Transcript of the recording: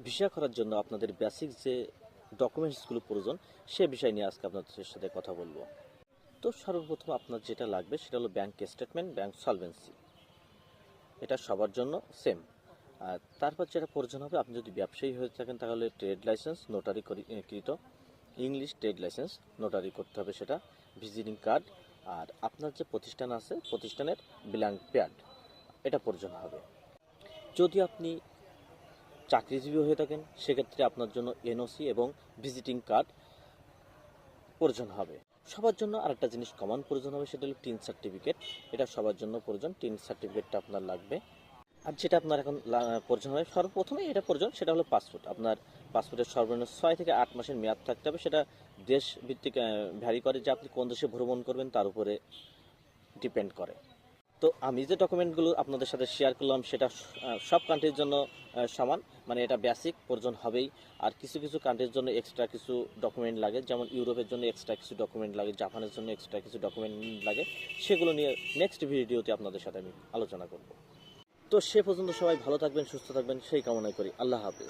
Visa করার জন্য আপনাদের বেসিক যে ডকুমেন্টসগুলো প্রয়োজন সে বিষয় নিয়ে আজকে আপনাদের সাথে কথা বলবো। তো সর্বপ্রথম আপনার যেটা লাগবে সেটা হলো ব্যাংক স্টেটমেন্ট, ব্যাংক সলভেন্সি। এটা সবার জন্য সেম। আর তারপর যেটা প্রয়োজন হবে, আপনি যদি ব্যবসায়ী হয়ে থাকেন তাহলে ট্রেড লাইসেন্স নোটারি কৃত, ইংলিশ ট্রেড লাইসেন্স নোটারি করতে হবে সেটা, ভিজিটিং কার্ড, আর আপনার যে প্রতিষ্ঠান আছে প্রতিষ্ঠানের ব্ল্যাঙ্ক প্যাড এটা প্রয়োজন হবে। যদি আপনি চাকরিজীবী হয়ে থাকেন সেক্ষেত্রে আপনার জন্য এনওসি এবং ভিজিটিং কার্ড প্রয়োজন হবে। সবার জন্য আরেকটা জিনিস কমন প্রয়োজন হবে, সেটা হলো টিন সার্টিফিকেট। এটা সবার জন্য প্রয়োজন, টিন সার্টিফিকেটটা আপনার লাগবে। আর যেটা আপনার এখন প্রয়োজন হবে সর্বপ্রথমে এটা প্রয়োজন, সেটা হলো পাসপোর্ট। আপনার পাসপোর্টের সর্বনিম্ন 6 থেকে 8 মাসের মেয়াদ থাকতে হবে। সেটা দেশ ভিত্তিক ভ্যারি করে, যে আপনি কোন দেশে ভ্রমণ করবেন তার উপরে ডিপেন্ড করে। তো আমি যে ডকুমেন্টগুলো আপনাদের সাথে শেয়ার করলাম সেটা সব কান্ট্রির জন্য সমান, মানে এটা বেসিক প্রয়োজন হবেই। আর কিছু কিছু কান্ট্রির জন্য এক্সট্রা কিছু ডকুমেন্ট লাগে, যেমন ইউরোপের জন্য এক্সট্রা কিছু ডকুমেন্ট লাগে, জাপানের জন্য এক্সট্রা কিছু ডকুমেন্ট লাগে। সেগুলো নিয়ে নেক্সট ভিডিওতে আপনাদের সাথে আমি আলোচনা করব। তো সে পর্যন্ত সবাই ভালো থাকবেন, সুস্থ থাকবেন সেই কামনাই করি। আল্লাহ হাফিজ।